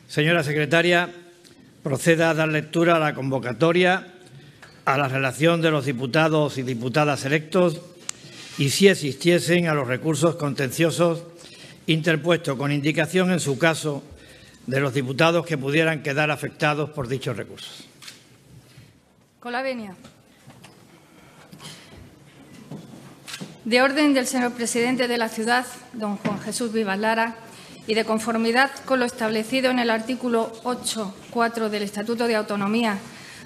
Señora secretaria, proceda a dar lectura a la convocatoria, a la relación de los diputados y diputadas electos y, si existiesen, a los recursos contenciosos interpuestos con indicación, en su caso, de los diputados que pudieran quedar afectados por dichos recursos. Con la venia. De orden del señor presidente de la ciudad, don Juan Jesús Vivas Lara, y de conformidad con lo establecido en el artículo 8.4 del Estatuto de Autonomía,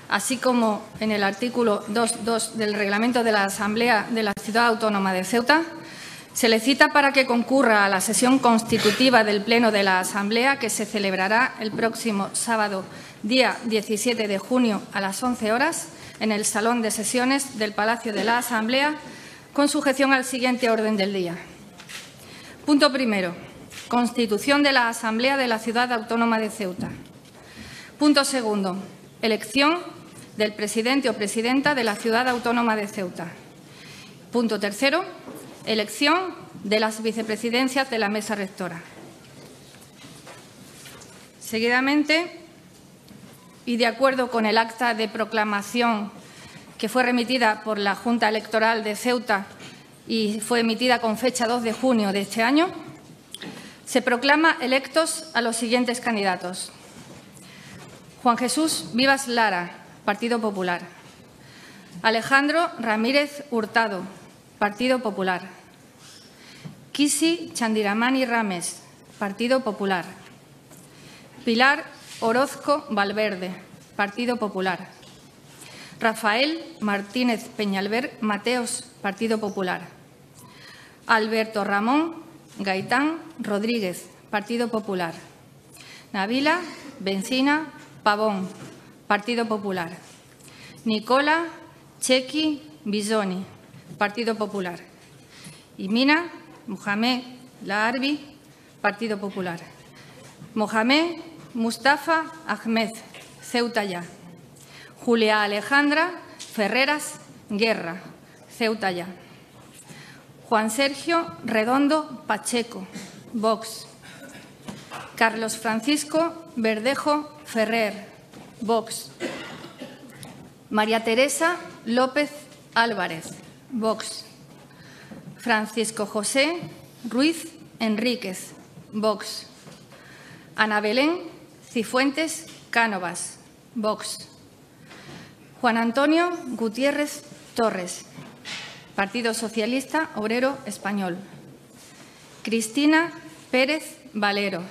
así como en el artículo 2.2 del Reglamento de la Asamblea de la Ciudad Autónoma de Ceuta, se le cita para que concurra a la sesión constitutiva del Pleno de la Asamblea, que se celebrará el próximo sábado, día 17 de junio, a las 11 horas, en el Salón de Sesiones del Palacio de la Asamblea, con sujeción al siguiente orden del día. Punto primero. Constitución de la Asamblea de la Ciudad Autónoma de Ceuta. Punto segundo. Elección del presidente o presidenta de la Ciudad Autónoma de Ceuta. Punto tercero. Elección de las vicepresidencias de la Mesa Rectora. Seguidamente, y de acuerdo con el acta de proclamación que fue remitida por la Junta Electoral de Ceuta y fue emitida con fecha 2 de junio de este año, se proclama electos a los siguientes candidatos: Juan Jesús Vivas Lara, Partido Popular; Alejandro Ramírez Hurtado, Partido Popular; Kisi Chandiramani Rames, Partido Popular; Pilar Orozco Valverde, Partido Popular; Rafael Martínez Peñalver Mateos, Partido Popular; Alberto Ramón Gaitán Rodríguez, Partido Popular; Nabila Bencina Pavón, Partido Popular; Nicola Chequi Bisoni, Partido Popular; y Mina Mohamed Laarbi, Partido Popular; Mohamed Mustafa Ahmed, Ceuta Ya; Julia Alejandra Ferreras Guerra, Ceuta Ya; Juan Sergio Redondo Pacheco, Vox; Carlos Francisco Verdejo Ferrer, Vox; María Teresa López Álvarez, Vox; Francisco José Ruiz Enríquez, Vox; Ana Belén Cifuentes Cánovas, Vox; Juan Antonio Gutiérrez Torres, Partido Socialista Obrero Español; Cristina Pérez Valero,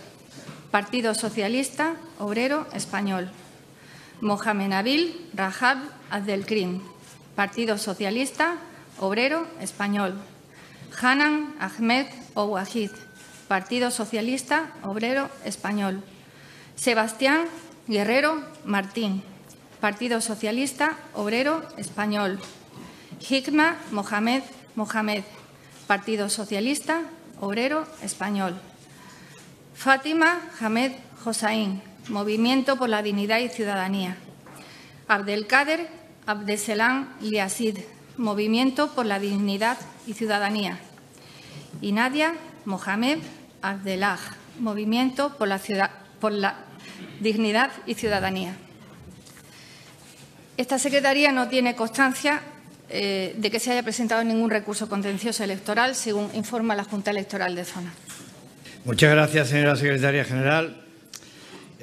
Partido Socialista Obrero Español; Mohamed Nabil Rajab Abdelkrim, Partido Socialista Obrero Español; Hanan Ahmed Ouahid, Partido Socialista Obrero Español; Sebastián Guerrero Martín, Partido Socialista Obrero Español; Hikma Mohamed Mohamed, Partido Socialista Obrero Español; Fátima Hamed Hossain, Movimiento por la Dignidad y Ciudadanía; Abdelkader Abdeselam Liasid, Movimiento por la Dignidad y Ciudadanía; y Nadia Mohamed Abdelah, Movimiento por la Dignidad y Ciudadanía. Esta Secretaría no tiene constancia de que se haya presentado ningún recurso contencioso electoral, según informa la Junta Electoral de Zona. Muchas gracias, señora secretaria general.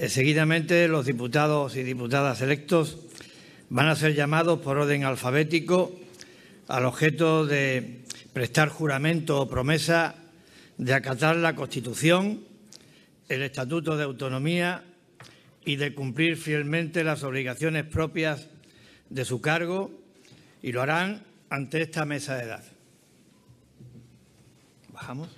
Seguidamente, los diputados y diputadas electos van a ser llamados por orden alfabético al objeto de prestar juramento o promesa de acatar la Constitución, el Estatuto de Autonomía y de cumplir fielmente las obligaciones propias de su cargo, y lo harán ante esta mesa de edad. Bajamos.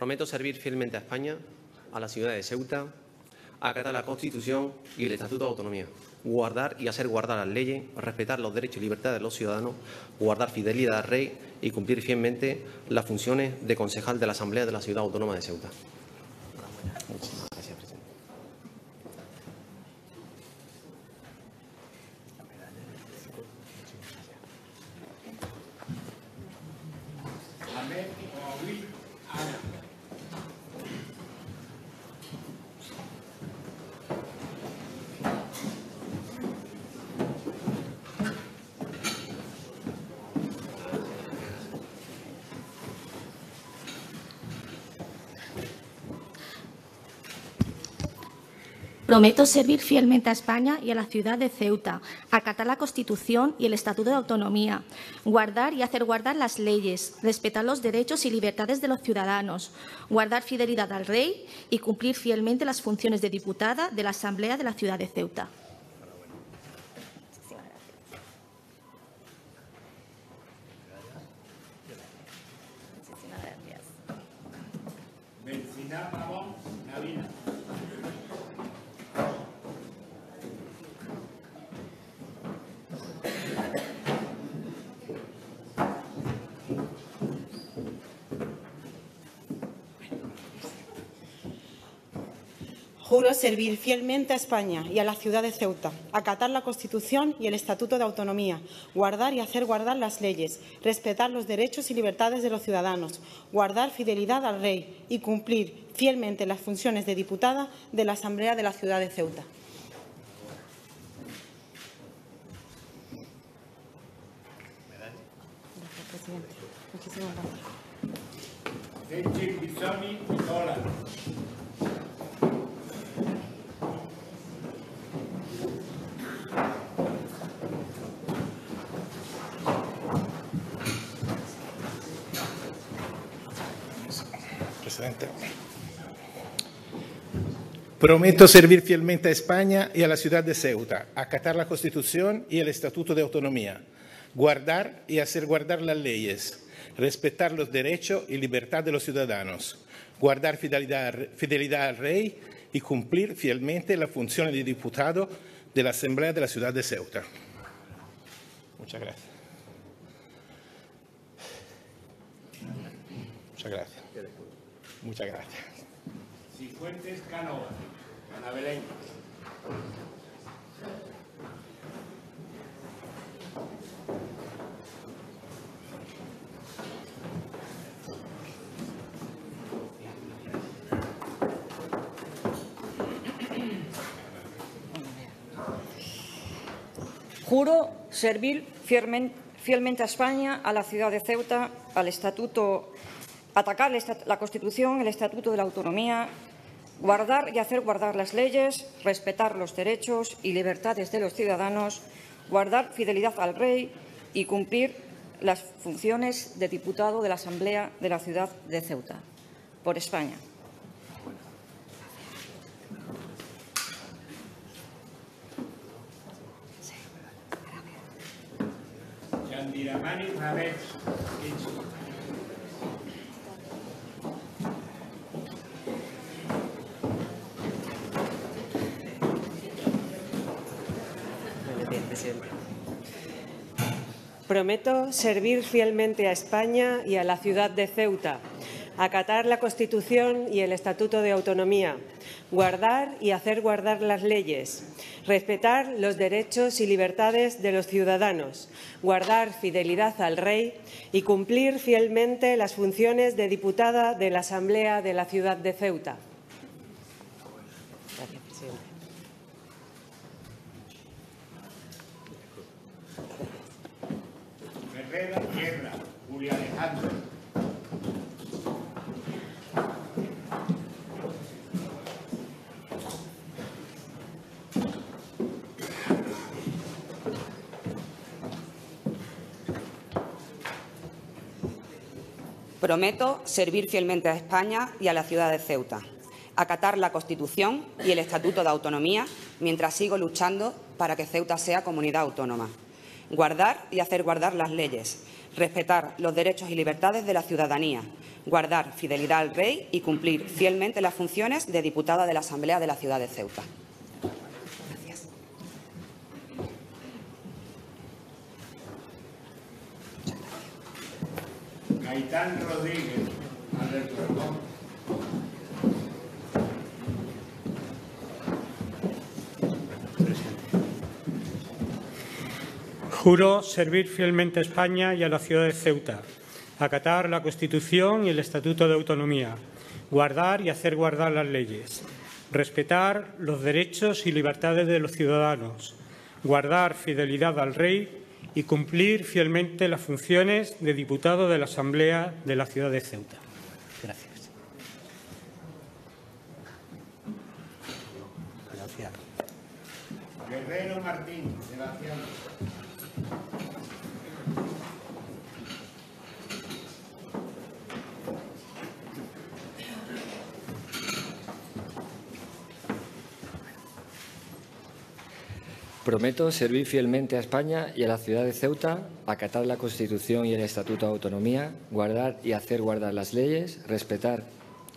Prometo servir fielmente a España, a la ciudad de Ceuta, acatar la Constitución y el Estatuto de Autonomía, guardar y hacer guardar las leyes, respetar los derechos y libertades de los ciudadanos, guardar fidelidad al Rey y cumplir fielmente las funciones de concejal de la Asamblea de la Ciudad Autónoma de Ceuta. Muchísimas gracias, presidente. Prometo servir fielmente a España y a la ciudad de Ceuta, acatar la Constitución y el Estatuto de Autonomía, guardar y hacer guardar las leyes, respetar los derechos y libertades de los ciudadanos, guardar fidelidad al Rey y cumplir fielmente las funciones de diputada de la Asamblea de la ciudad de Ceuta. Juro servir fielmente a España y a la ciudad de Ceuta, acatar la Constitución y el Estatuto de Autonomía, guardar y hacer guardar las leyes, respetar los derechos y libertades de los ciudadanos, guardar fidelidad al Rey y cumplir fielmente las funciones de diputada de la Asamblea de la ciudad de Ceuta. Gracias, presidente. Muchísimas gracias. Presidente. Prometo servir fielmente a España y a la ciudad de Ceuta, acatar la Constitución y el Estatuto de Autonomía, guardar y hacer guardar las leyes, respetar los derechos y libertad de los ciudadanos, guardar fidelidad al Rey y cumplir fielmente la función de diputado de la Asamblea de la ciudad de Ceuta. Muchas gracias. Muchas gracias. Muchas gracias. Cifuentes Canova, Ana Belén. Juro servir fielmente a España, a la ciudad de Ceuta, al Estatuto, atacar la Constitución, el Estatuto de la Autonomía, guardar y hacer guardar las leyes, respetar los derechos y libertades de los ciudadanos, guardar fidelidad al Rey y cumplir las funciones de diputado de la Asamblea de la ciudad de Ceuta. Por España. Yandiramani Ramesh. Prometo servir fielmente a España y a la ciudad de Ceuta, acatar la Constitución y el Estatuto de Autonomía, guardar y hacer guardar las leyes, respetar los derechos y libertades de los ciudadanos, guardar fidelidad al Rey y cumplir fielmente las funciones de diputada de la Asamblea de la ciudad de Ceuta. Gracias, presidente. Herrera Tierra, Julia Alejandro. Prometo servir fielmente a España y a la ciudad de Ceuta, acatar la Constitución y el Estatuto de Autonomía mientras sigo luchando para que Ceuta sea comunidad autónoma, guardar y hacer guardar las leyes, respetar los derechos y libertades de la ciudadanía, guardar fidelidad al Rey y cumplir fielmente las funciones de diputada de la Asamblea de la ciudad de Ceuta. Gracias. Gaitán Rodríguez, Alberto Ramón. Juro servir fielmente a España y a la ciudad de Ceuta, acatar la Constitución y el Estatuto de Autonomía, guardar y hacer guardar las leyes, respetar los derechos y libertades de los ciudadanos, guardar fidelidad al Rey y cumplir fielmente las funciones de diputado de la Asamblea de la ciudad de Ceuta. Gracias. Gracias. Guerrero Martín, Sebastián. Prometo servir fielmente a España y a la ciudad de Ceuta, acatar la Constitución y el Estatuto de Autonomía, guardar y hacer guardar las leyes, respetar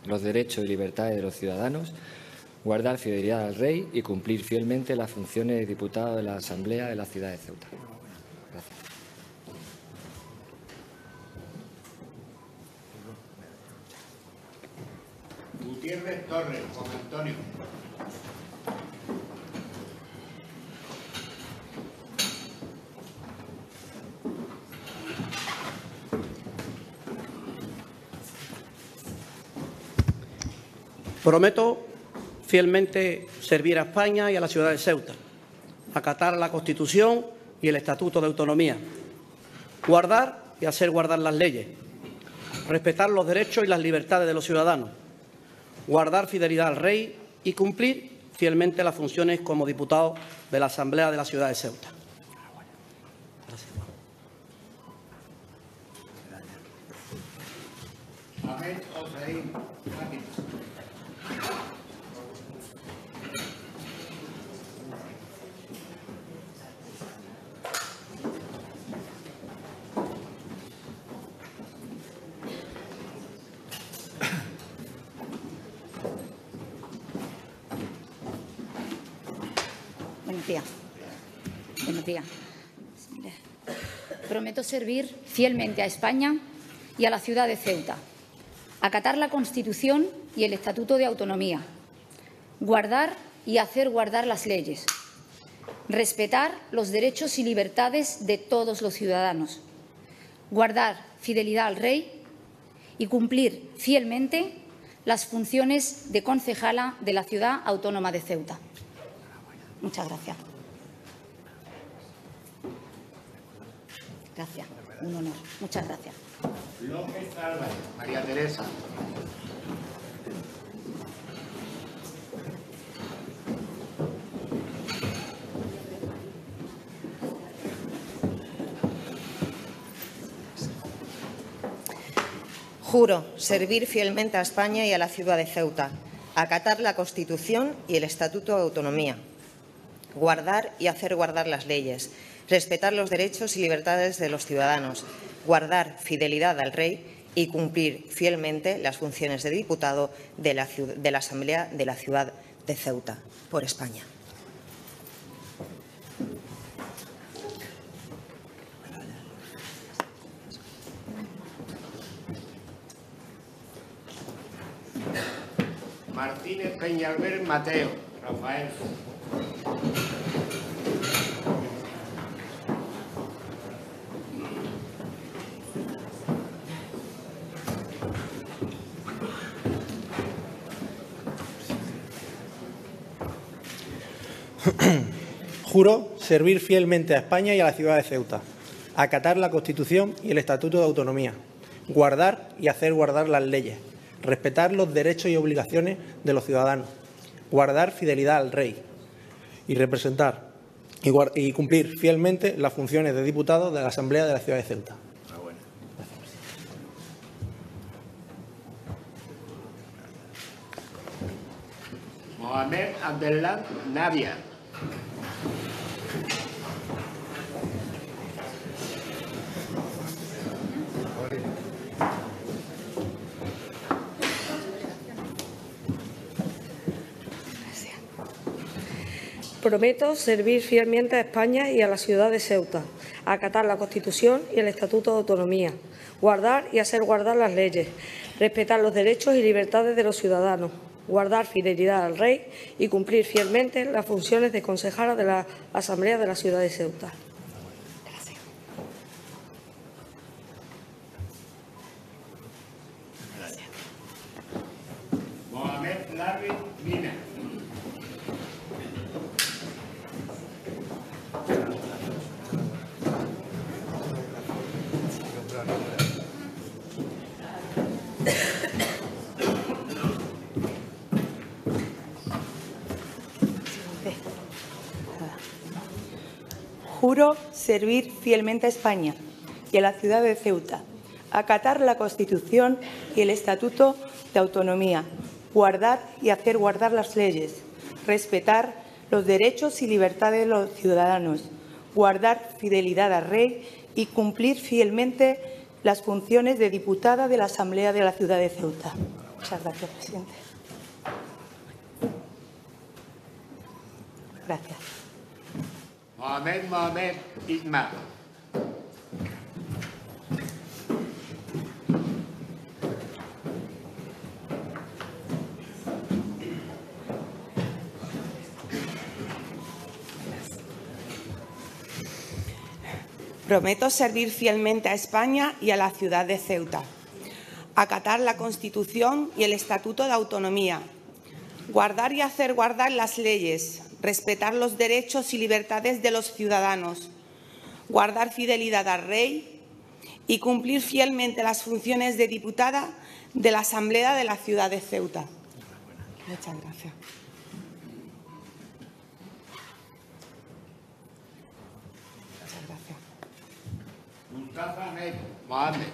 los derechos y libertades de los ciudadanos, guardar fidelidad al Rey y cumplir fielmente las funciones de diputado de la Asamblea de la ciudad de Ceuta. Gracias. Gutiérrez Torres, Juan Antonio. Prometo fielmente servir a España y a la ciudad de Ceuta, acatar la Constitución y el Estatuto de Autonomía, guardar y hacer guardar las leyes, respetar los derechos y las libertades de los ciudadanos, guardar fidelidad al Rey y cumplir fielmente las funciones como diputado de la Asamblea de la ciudad de Ceuta. Ahmed Hossein Máquina. Buenos días. Buenos días. Prometo servir fielmente a España y a la ciudad de Ceuta, acatar la Constitución y el Estatuto de Autonomía, guardar y hacer guardar las leyes, respetar los derechos y libertades de todos los ciudadanos, guardar fidelidad al Rey y cumplir fielmente las funciones de concejala de la Ciudad Autónoma de Ceuta. Muchas gracias. Gracias. Un honor. Muchas gracias. López Álvarez, María Teresa. Juro servir fielmente a España y a la ciudad de Ceuta, acatar la Constitución y el Estatuto de Autonomía, guardar y hacer guardar las leyes, respetar los derechos y libertades de los ciudadanos, guardar fidelidad al Rey y cumplir fielmente las funciones de diputado de la Asamblea de la ciudad de Ceuta, por España. Martínez Peñalver Mateo, Rafael. Juro servir fielmente a España y a la ciudad de Ceuta, acatar la Constitución y el Estatuto de Autonomía, guardar y hacer guardar las leyes, respetar los derechos y obligaciones de los ciudadanos, guardar fidelidad al Rey y representar y cumplir fielmente las funciones de diputado de la Asamblea de la ciudad de Ceuta. Mohamed Abdellah Navia. Prometo servir fielmente a España y a la ciudad de Ceuta, acatar la Constitución y el Estatuto de Autonomía, guardar y hacer guardar las leyes, respetar los derechos y libertades de los ciudadanos, guardar fidelidad al Rey y cumplir fielmente las funciones de concejala de la Asamblea de la ciudad de Ceuta. Mohamed Larry Mina. Juro servir fielmente a España y a la ciudad de Ceuta, acatar la Constitución y el Estatuto de Autonomía, guardar y hacer guardar las leyes, respetar los derechos y libertades de los ciudadanos, guardar fidelidad al Rey y cumplir fielmente las funciones de diputada de la Asamblea de la ciudad de Ceuta. Muchas gracias, presidente. Gracias. Mohamed Isma. Prometo servir fielmente a España y a la ciudad de Ceuta, acatar la Constitución y el Estatuto de Autonomía, guardar y hacer guardar las leyes, respetar los derechos y libertades de los ciudadanos, guardar fidelidad al Rey y cumplir fielmente las funciones de diputada de la Asamblea de la ciudad de Ceuta. Muchas gracias. Muchas gracias. Mustafa Mohamed.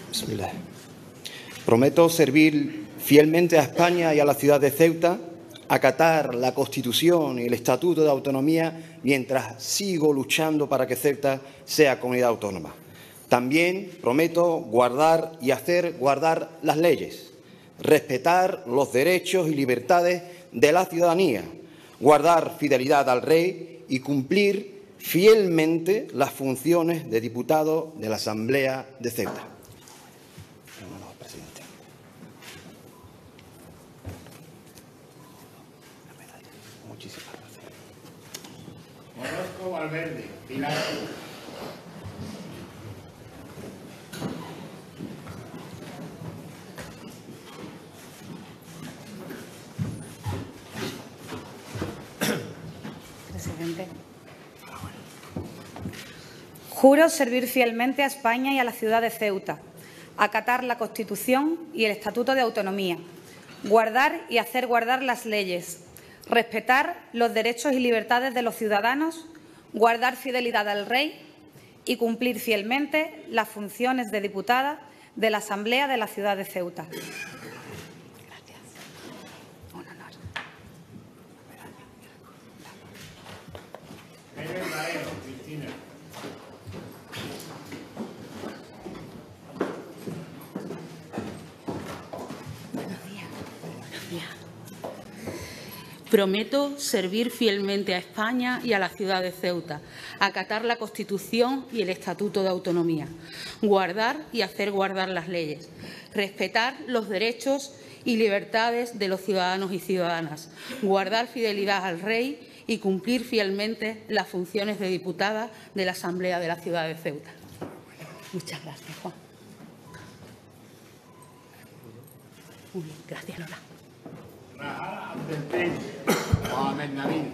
Bismillah. Prometo servir fielmente a España y a la ciudad de Ceuta, acatar la Constitución y el Estatuto de Autonomía mientras sigo luchando para que Ceuta sea comunidad autónoma. También prometo guardar y hacer guardar las leyes, respetar los derechos y libertades de la ciudadanía, guardar fidelidad al Rey y cumplir fielmente las funciones de diputado de la Asamblea de Ceuta. Orozco Valverde, Pilar. Presidente. Juro servir fielmente a España y a la ciudad de Ceuta, acatar la Constitución y el Estatuto de Autonomía, guardar y hacer guardar las leyes, respetar los derechos y libertades de los ciudadanos, guardar fidelidad al Rey y cumplir fielmente las funciones de diputada de la Asamblea de la ciudad de Ceuta. Gracias. Un honor. Cristina. Prometo servir fielmente a España y a la ciudad de Ceuta, acatar la Constitución y el Estatuto de Autonomía, guardar y hacer guardar las leyes, respetar los derechos y libertades de los ciudadanos y ciudadanas, guardar fidelidad al Rey y cumplir fielmente las funciones de diputada de la Asamblea de la ciudad de Ceuta. Muchas gracias, Juan. Muy bien, gracias, Lola. Rahal Abdelpen, Mohamed Nabil.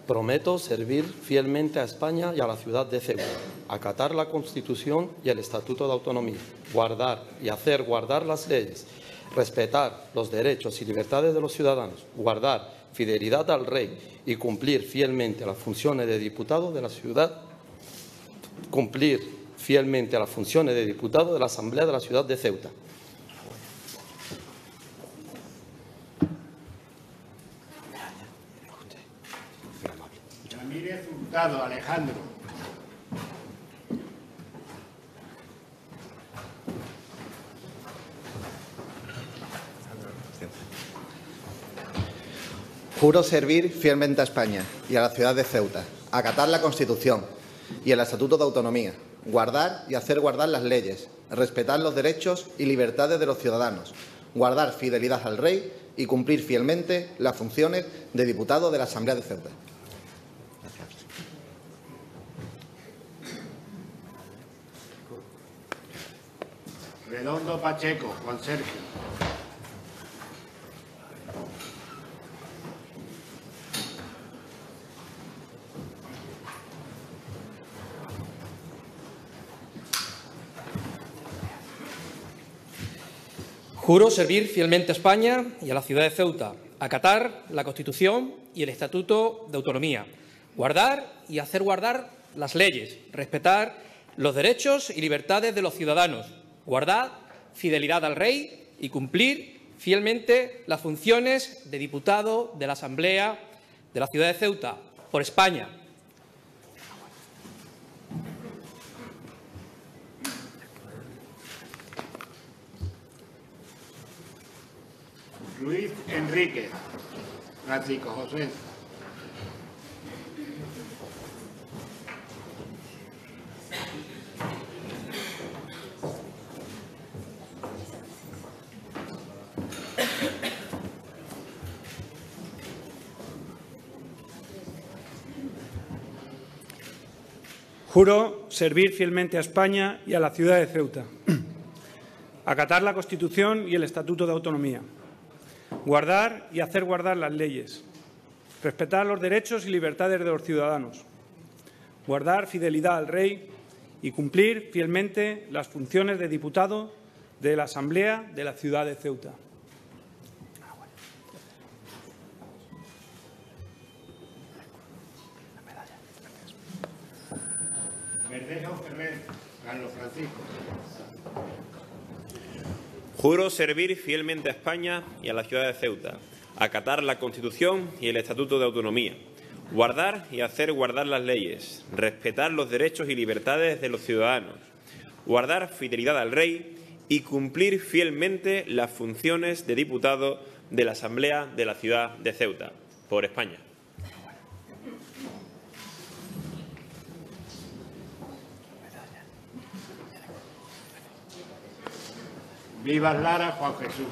Prometo servir fielmente a España y a la ciudad de Ceuta, acatar la Constitución y el Estatuto de Autonomía, guardar y hacer guardar las leyes, respetar los derechos y libertades de los ciudadanos, guardar fidelidad al Rey y cumplir fielmente las funciones de diputado de la ciudad cumplir fielmente las funciones de diputado de la Asamblea de la ciudad de Ceuta. Ramírez Hurtado Alejandro. Juro servir fielmente a España y a la ciudad de Ceuta, acatar la Constitución y el Estatuto de Autonomía, guardar y hacer guardar las leyes, respetar los derechos y libertades de los ciudadanos, guardar fidelidad al Rey y cumplir fielmente las funciones de diputado de la Asamblea de Ceuta. Redondo Pacheco, Juan Sergio. Juro servir fielmente a España y a la ciudad de Ceuta, acatar la Constitución y el Estatuto de Autonomía, guardar y hacer guardar las leyes, respetar los derechos y libertades de los ciudadanos, guardar fidelidad al Rey y cumplir fielmente las funciones de diputado de la Asamblea de la ciudad de Ceuta, por España. Luis Enríquez. Francisco José. Juro servir fielmente a España y a la ciudad de Ceuta, acatar la Constitución y el Estatuto de Autonomía, guardar y hacer guardar las leyes, respetar los derechos y libertades de los ciudadanos, guardar fidelidad al Rey y cumplir fielmente las funciones de diputado de la Asamblea de la ciudad de Ceuta. Verdejo Ferrer, Carlos Francisco. Juro servir fielmente a España y a la ciudad de Ceuta, acatar la Constitución y el Estatuto de Autonomía, guardar y hacer guardar las leyes, respetar los derechos y libertades de los ciudadanos, guardar fidelidad al Rey y cumplir fielmente las funciones de diputado de la Asamblea de la ciudad de Ceuta, por España. Vivas Lara, Juan Jesús.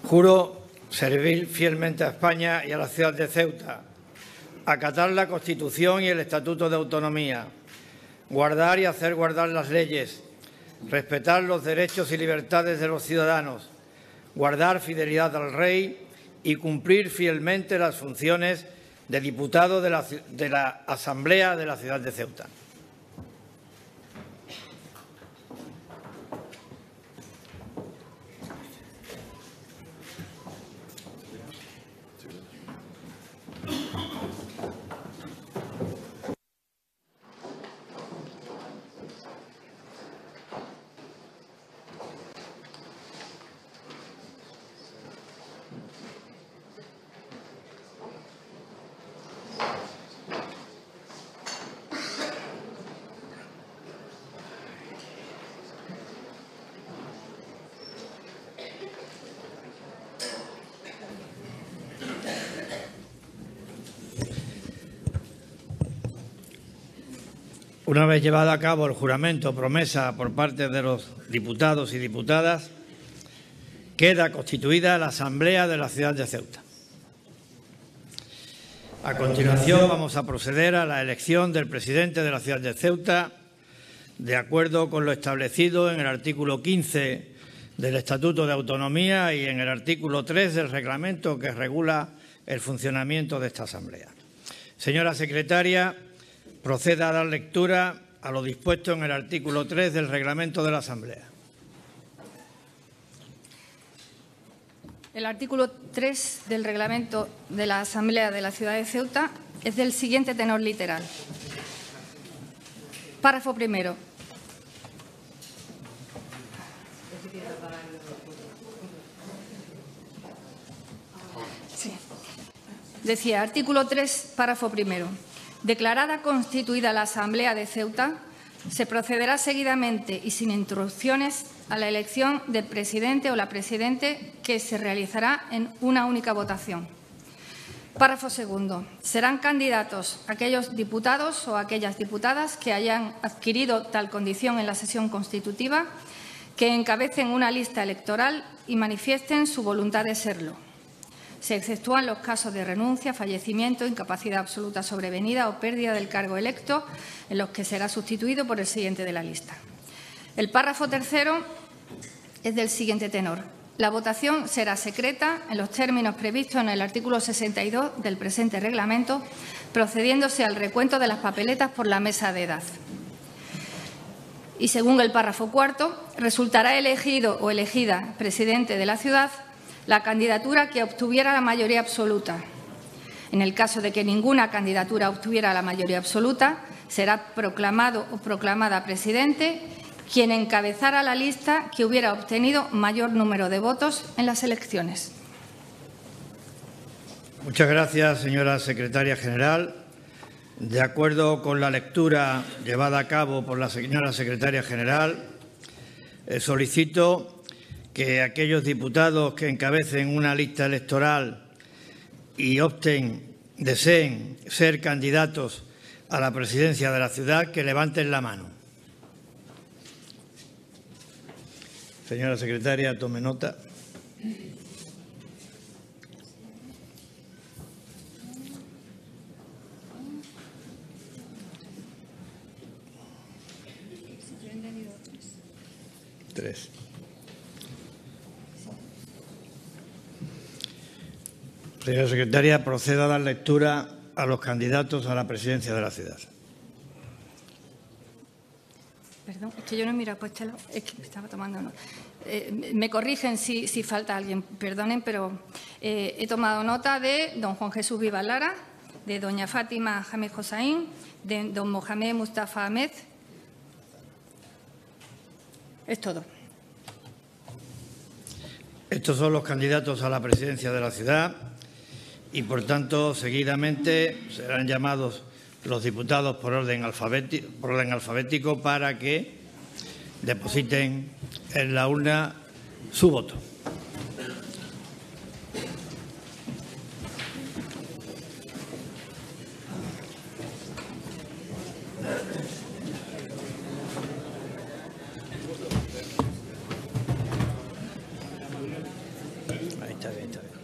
Juro servir fielmente a España y a la ciudad de Ceuta, acatar la Constitución y el Estatuto de Autonomía, guardar y hacer guardar las leyes, respetar los derechos y libertades de los ciudadanos, guardar fidelidad al Rey y cumplir fielmente las funciones de diputado de la Asamblea de la ciudad de Ceuta. Una vez llevado a cabo el juramento o promesa por parte de los diputados y diputadas, queda constituida la Asamblea de la ciudad de Ceuta. A continuación vamos a proceder a la elección del presidente de la ciudad de Ceuta, de acuerdo con lo establecido en el artículo 15 del Estatuto de Autonomía y en el artículo 3 del reglamento que regula el funcionamiento de esta Asamblea. Señora secretaria, proceda a dar lectura a lo dispuesto en el artículo 3 del reglamento de la Asamblea. El artículo 3 del reglamento de la Asamblea de la Ciudad de Ceuta es del siguiente tenor literal. Párrafo primero. Sí. Decía, artículo 3, párrafo primero. Declarada constituida la Asamblea de Ceuta, se procederá seguidamente y sin interrupciones a la elección del presidente o la presidente, que se realizará en una única votación. Párrafo segundo. Serán candidatos aquellos diputados o aquellas diputadas que hayan adquirido tal condición en la sesión constitutiva, que encabecen una lista electoral y manifiesten su voluntad de serlo. Se exceptúan los casos de renuncia, fallecimiento, incapacidad absoluta sobrevenida o pérdida del cargo electo, en los que será sustituido por el siguiente de la lista. El párrafo tercero es del siguiente tenor. La votación será secreta en los términos previstos en el artículo 62 del presente reglamento, procediéndose al recuento de las papeletas por la mesa de edad. Y según el párrafo cuarto, resultará elegido o elegida presidente de la ciudad la candidatura que obtuviera la mayoría absoluta. En el caso de que ninguna candidatura obtuviera la mayoría absoluta, será proclamado o proclamada presidente quien encabezara la lista que hubiera obtenido mayor número de votos en las elecciones. Muchas gracias, señora secretaria general. De acuerdo con la lectura llevada a cabo por la señora secretaria general, solicito que aquellos diputados que encabecen una lista electoral y deseen ser candidatos a la presidencia de la ciudad, que levanten la mano. Señora secretaria, tome nota. Tres. Señora secretaria, proceda a dar lectura a los candidatos a la presidencia de la ciudad. Perdón, es que yo no he mirado, pues es que estaba tomando nota. Me corrigen si falta alguien, perdonen, pero he tomado nota de don Juan Jesús Vivas Lara, de doña Fátima Jamed Hossain, de don Mohamed Mustafa Ahmed. Es todo. Estos son los candidatos a la presidencia de la ciudad y, por tanto, seguidamente serán llamados los diputados por orden alfabético para que depositen en la urna su voto. Ahí está bien, está bien.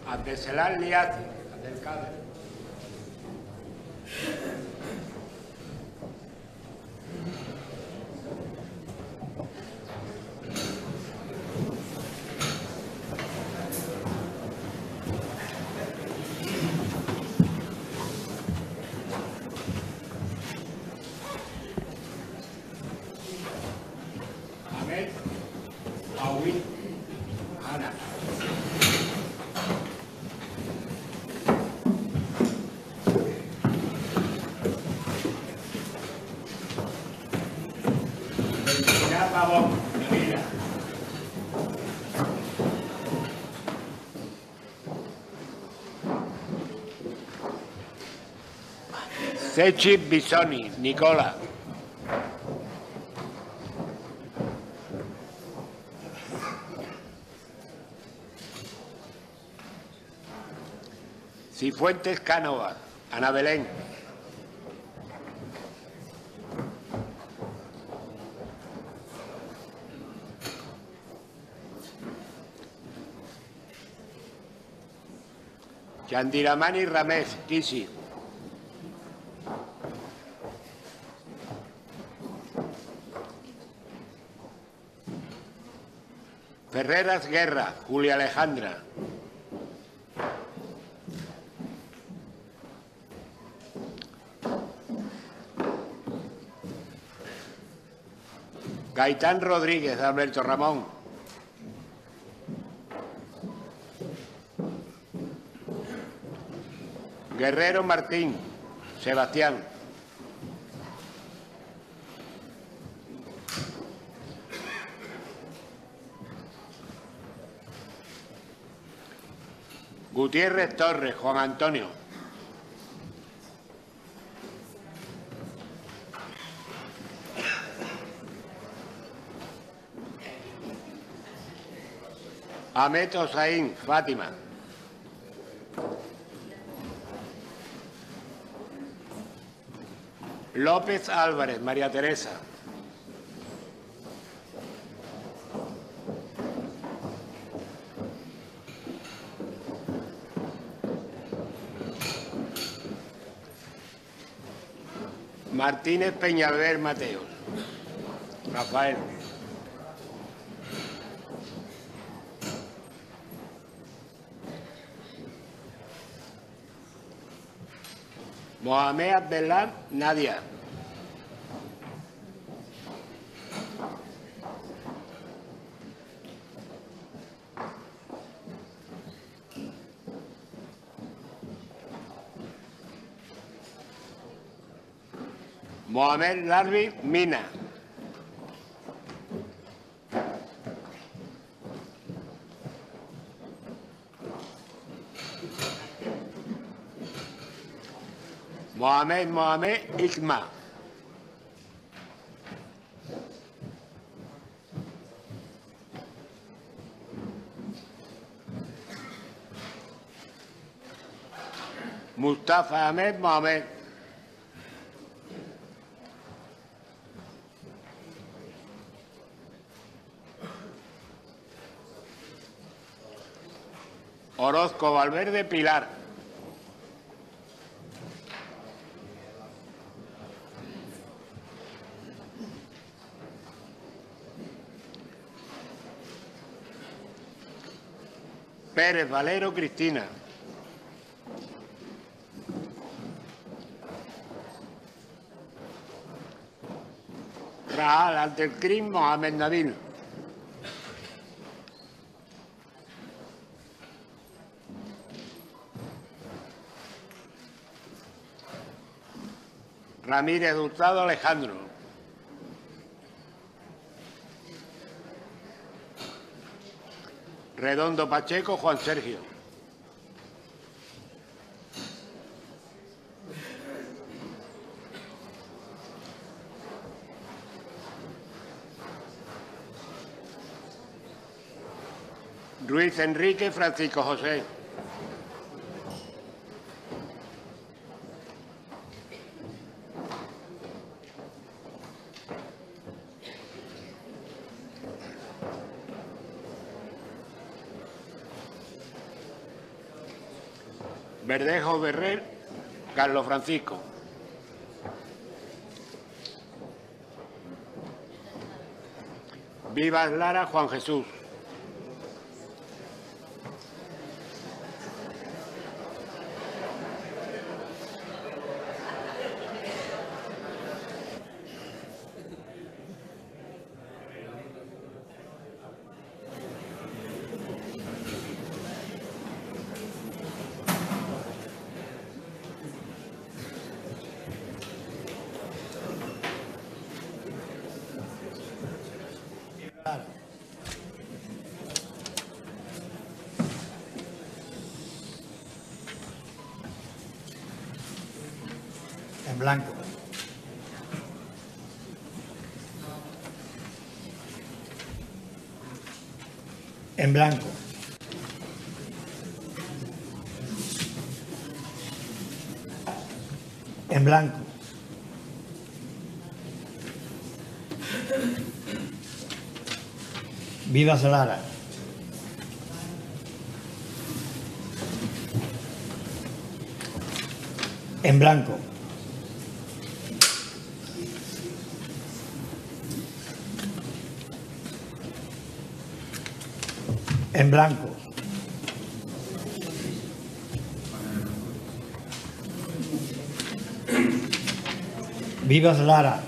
Abdeselar Liati, Abdelkader. Ahmed Awi Ana. Sechi Bisoni, Nicola. Cifuentes Cánova, Ana Belén. Chandiramani Ramés, Kisi. Ferreras Guerra, Julia Alejandra. Gaitán Rodríguez, Alberto Ramón. Guerrero Martín, Sebastián. Gutiérrez Torres, Juan Antonio. Ahmed Osaín, Fátima. López Álvarez, María Teresa. Martínez Peñalver Mateos. Rafael. Mohamed Abdellah Nadia. Mohamed Larbi Mina. Mohamed Isma. Mustafa Ahmed Mohamed. Orozco Valverde Pilar. Pérez Valero Cristina. Rahal Altelkrim Mohamed Nabil. Ramírez Hurtado Alejandro. Redondo Pacheco Juan Sergio. Ruiz Enrique Francisco José. Verdejo Berrer, Carlos Francisco. Vivas Lara, Juan Jesús. En blanco. En blanco. En blanco. Vivas Lara. En blanco. En blanco. Vivas Lara.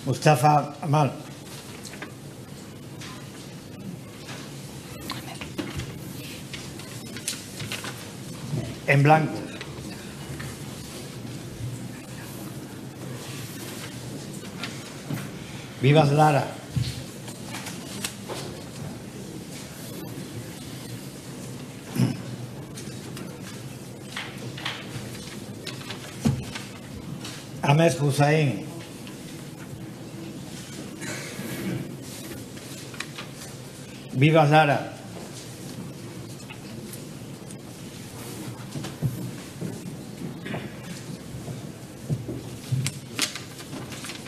Mustafa Amal. En blanco. Vivas Lara. Ahmed Hussain. Vivas Lara.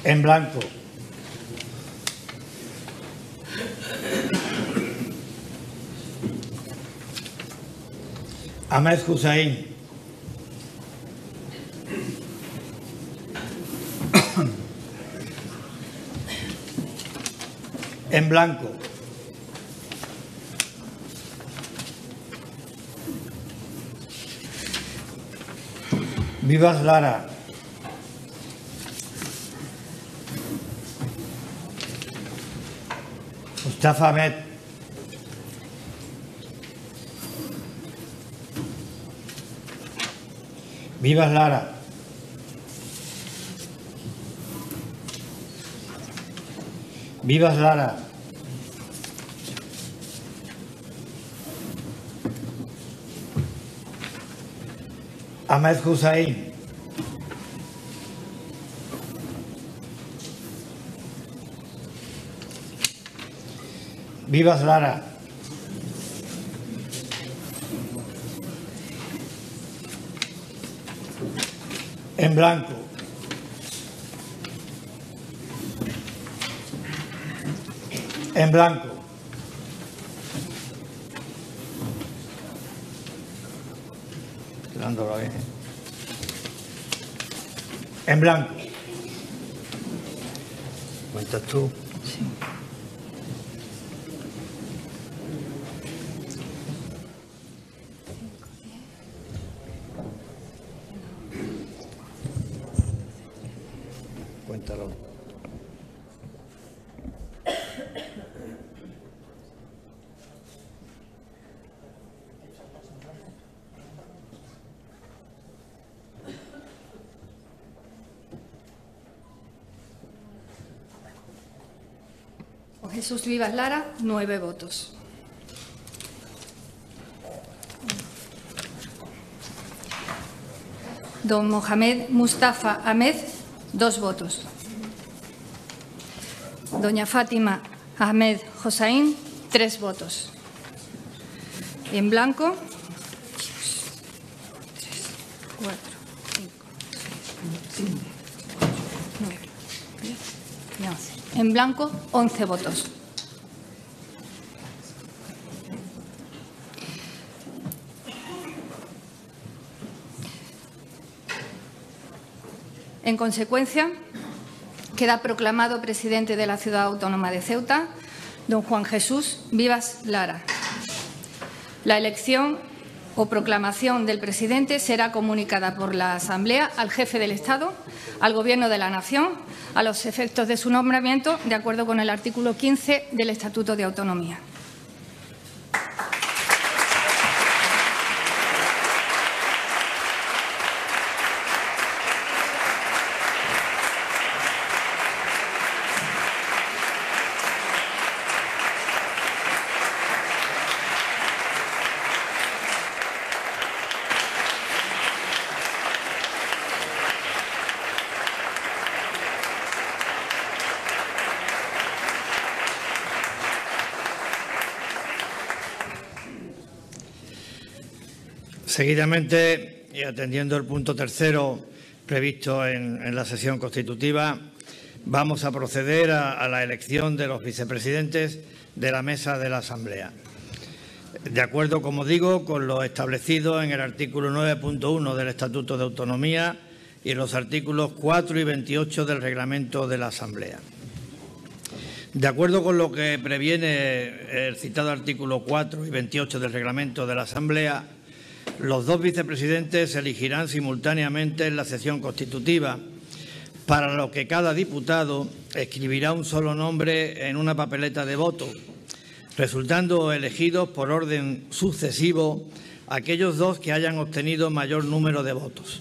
En blanco. Ahmed Hussain. En blanco. Vivas Lara. Mustafa Ahmed. Vivas Lara. Vivas Lara. Ahmed Hussain. Vivas Lara. En blanco. En blanco. Dándolo bien. En blanco. ¿Cuentas tú? Sí. Cuéntalo. Jesús Vivas Lara, 9 votos. Don Mohamed Mustafa Ahmed, 2 votos. Doña Fátima Ahmed Hossain, 3 votos. En blanco, 3, 4, 5, 6, 7, 8, 9, 10 y 11. En blanco, 11 votos. En consecuencia, queda proclamado presidente de la Ciudad Autónoma de Ceuta, don Juan Jesús Vivas Lara. La elección o proclamación del presidente será comunicada por la Asamblea al jefe del Estado, al Gobierno de la Nación, a los efectos de su nombramiento, de acuerdo con el artículo 15 del Estatuto de Autonomía. Seguidamente, y atendiendo el punto tercero previsto en la sesión constitutiva, vamos a proceder a la elección de los vicepresidentes de la mesa de la Asamblea. De acuerdo, como digo, con lo establecido en el artículo 9.1 del Estatuto de Autonomía y en los artículos 4 y 28 del Reglamento de la Asamblea. De acuerdo con lo que previene el citado artículo 4 y 28 del Reglamento de la Asamblea, los dos vicepresidentes se elegirán simultáneamente en la sesión constitutiva, para lo que cada diputado escribirá un solo nombre en una papeleta de voto, resultando elegidos por orden sucesivo aquellos dos que hayan obtenido mayor número de votos.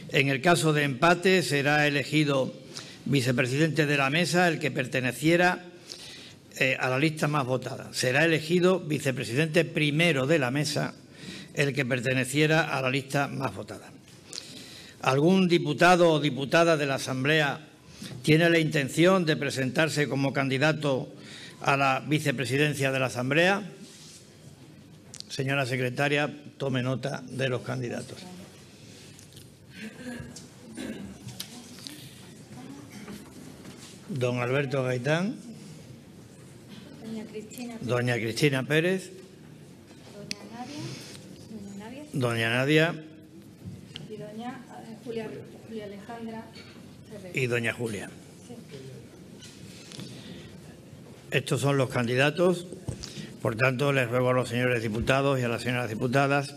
En el caso de empate, será elegido vicepresidente de la mesa el que perteneciera a la lista más votada. Será elegido vicepresidente primero de la mesa el que perteneciera a la lista más votada. ¿Algún diputado o diputada de la Asamblea tiene la intención de presentarse como candidato a la vicepresidencia de la Asamblea? Señora secretaria, tome nota de los candidatos. Don Alberto Gaitán. Doña Cristina Pérez. Doña Nadia. Y doña Julia Alejandra Ferrer. Y doña Julia. Estos son los candidatos. Por tanto, les ruego a los señores diputados y a las señoras diputadas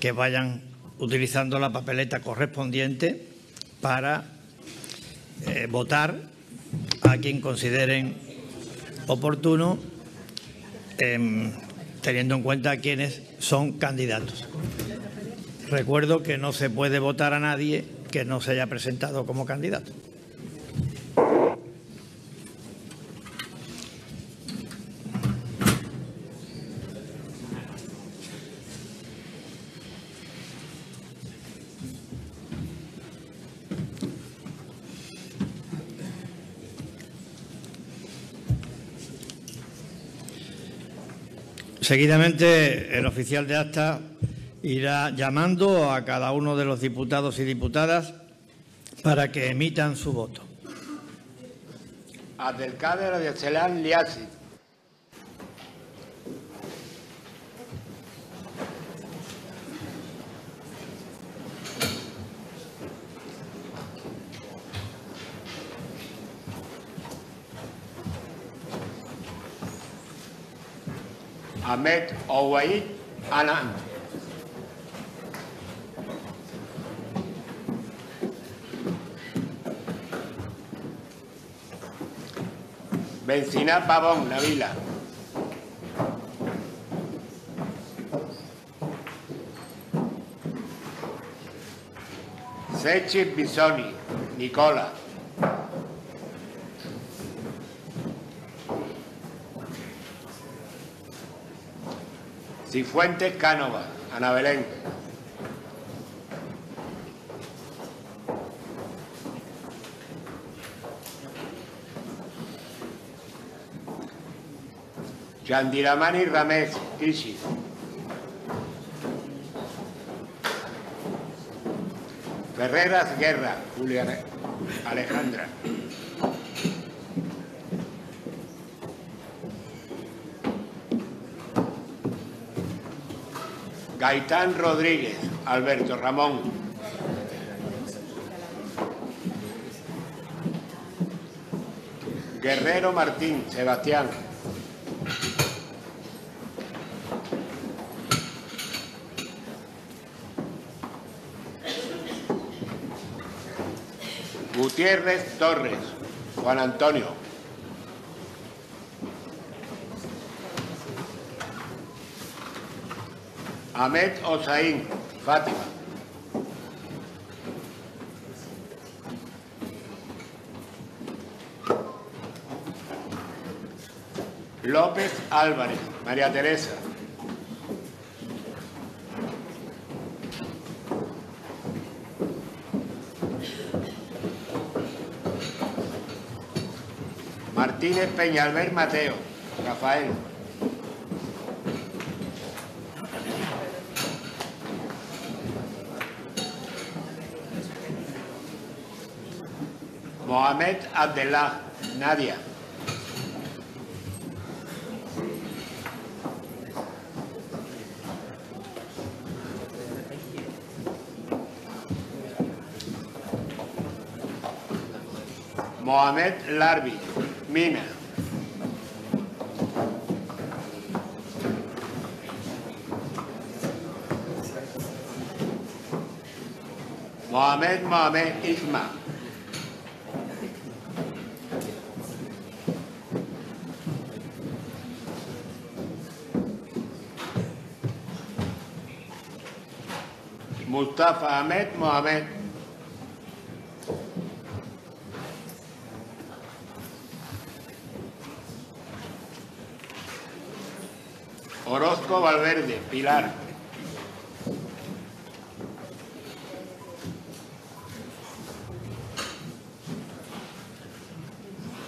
que vayan utilizando la papeleta correspondiente para votar a quien consideren oportuno, teniendo en cuenta quiénes son candidatos. Recuerdo que no se puede votar a nadie que no se haya presentado como candidato. Seguidamente, el oficial de acta irá llamando a cada uno de los diputados y diputadas para que emitan su voto. Abdelkader Abdeselam Liasi. Ahmed Ouaid Anan. Bencina Pavón Nabila. Sechi Bisoni Nicola. Cifuentes Cánova, Ana Belén. Yandiramani Ramés, Kishi. Ferreras Guerra, Julia Alejandra. Gaitán Rodríguez, Alberto Ramón. Guerrero Martín, Sebastián. Gutiérrez Torres, Juan Antonio. Ahmed Osaín, Fátima. López Álvarez, María Teresa. Martínez Peñalver Mateo, Rafael. Mohamed Abdellah, Nadia. Mohamed Larbi, Mina. Mohamed Isma. Mustafa Ahmed Mohamed. Orozco Valverde, Pilar.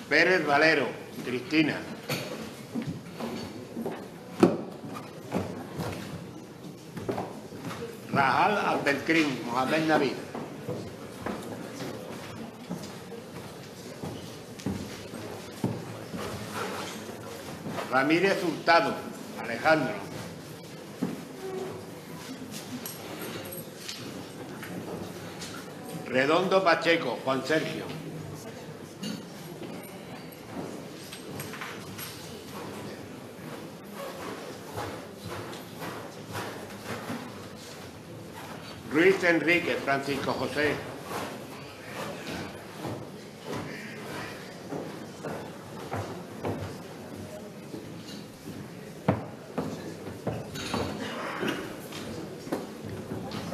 Pérez Valero, Cristina. Rahal Abdelkrim, Mohamed Navid. Ramírez Hurtado, Alejandro. Redondo Pacheco, Juan Sergio. Ruiz Enrique, Francisco José.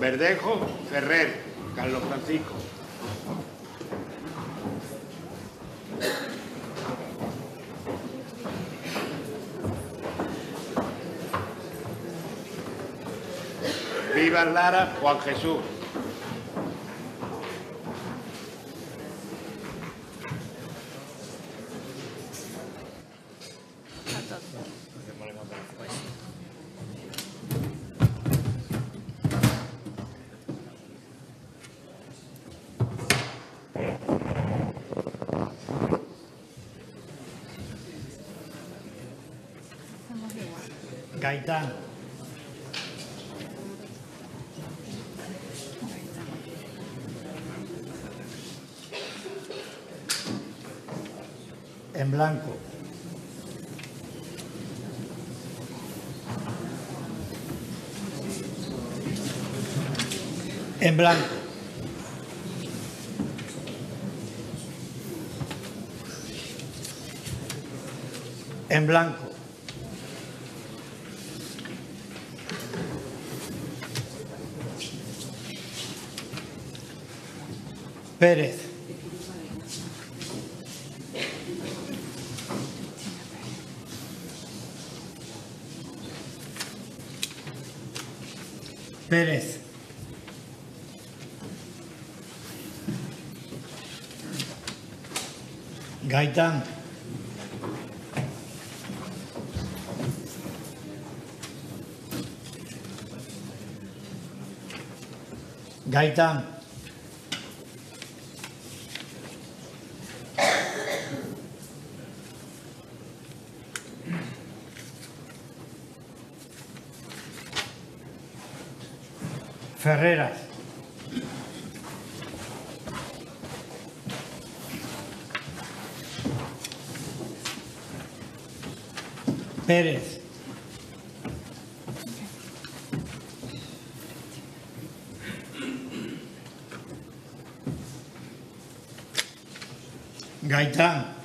Verdejo Ferrer, Carlos Francisco. Vivas Lara, Juan Jesús. Gaitán. En blanco. En blanco. En blanco. Pérez. Pérez. Gaitán. Gaitán. Ferreras. Pérez. Gaitán.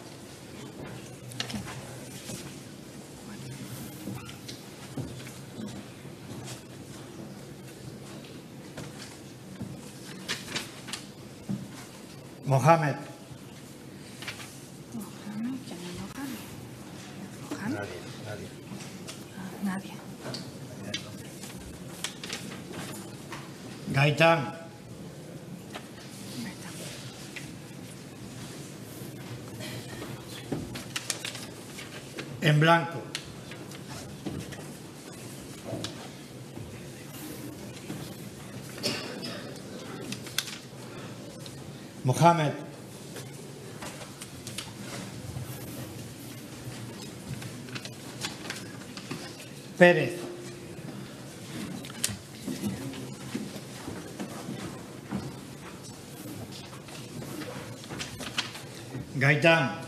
Mohamed. Nadie. Gaitán. En blanco. Mohamed. Pérez. Gaitán.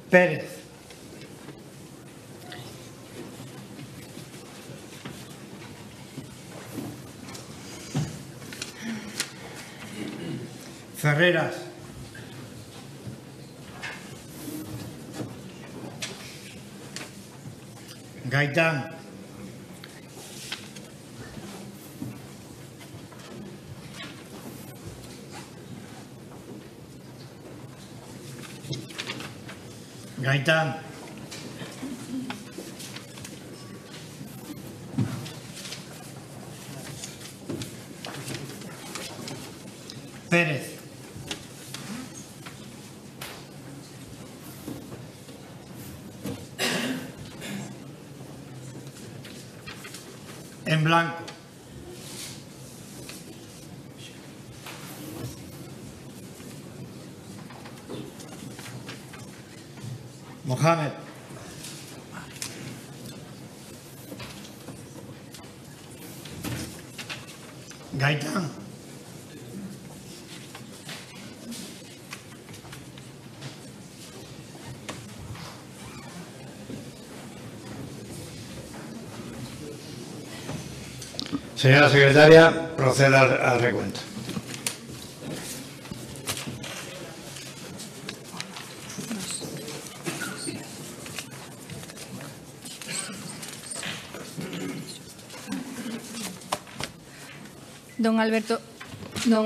Pérez. Ferreras. Gaitán. Gaitán. Pérez. En blanco. Mohamed. Gaitán. Señora secretaria, proceda al recuento. Don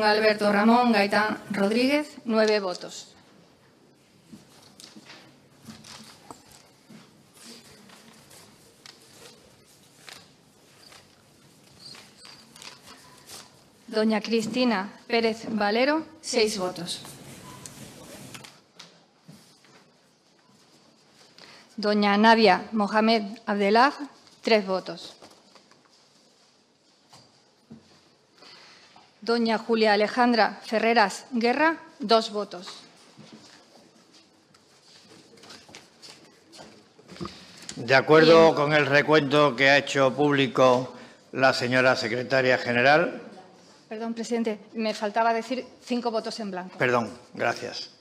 Alberto Ramón Gaitán Rodríguez, 9 votos. Doña Cristina Pérez Valero, 6 votos. Doña Nadia Mohamed Abdellah, 3 votos. Doña Julia Alejandra Ferreras Guerra, 2 votos. De acuerdo con el recuento que ha hecho público la señora secretaria general. Perdón, presidente, me faltaba decir 5 votos en blanco. Perdón, gracias.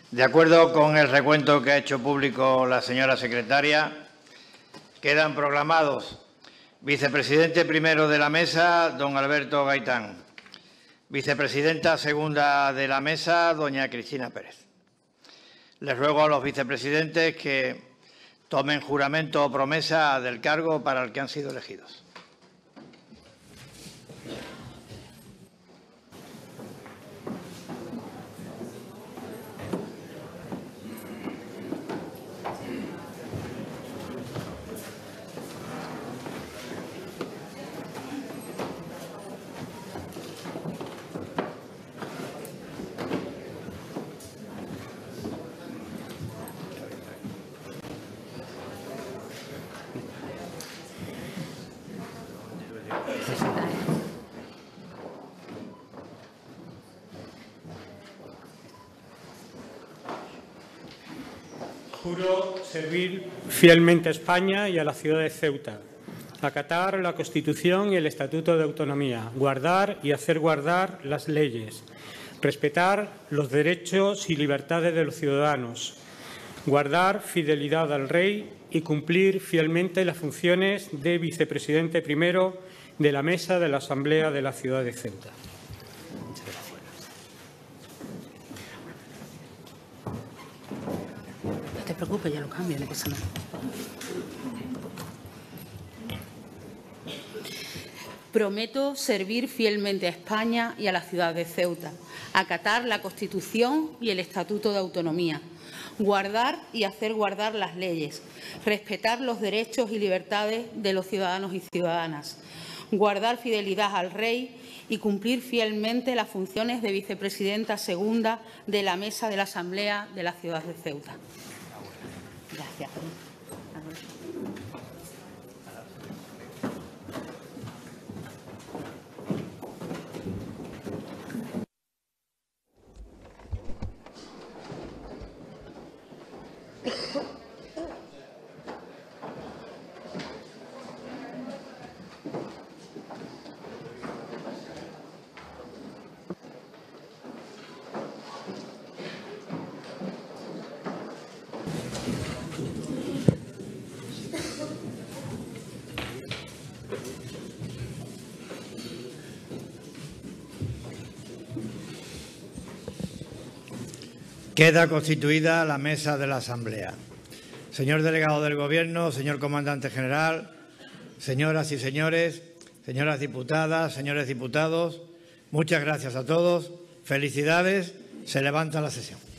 De acuerdo con el recuento que ha hecho público la señora secretaria, quedan proclamados vicepresidente primero de la mesa, don Alberto Gaitán. Vicepresidenta segunda de la mesa, doña Cristina Pérez. Les ruego a los vicepresidentes que tomen juramento o promesa del cargo para el que han sido elegidos. Juro servir fielmente a España y a la ciudad de Ceuta, acatar la Constitución y el Estatuto de Autonomía, guardar y hacer guardar las leyes, respetar los derechos y libertades de los ciudadanos, guardar fidelidad al Rey y cumplir fielmente las funciones de vicepresidente primero de la Mesa de la Asamblea de la ciudad de Ceuta. No te preocupes, ya lo cambio, no pasa nada. Prometo servir fielmente a España y a la ciudad de Ceuta, acatar la Constitución y el Estatuto de Autonomía, guardar y hacer guardar las leyes, respetar los derechos y libertades de los ciudadanos y ciudadanas, guardar fidelidad al Rey y cumplir fielmente las funciones de vicepresidenta segunda de la Mesa de la Asamblea de la ciudad de Ceuta. Gracias. Queda constituida la mesa de la Asamblea. Señor delegado del Gobierno, señor comandante general, señoras y señores, señoras diputadas, señores diputados, muchas gracias a todos. Felicidades. Se levanta la sesión.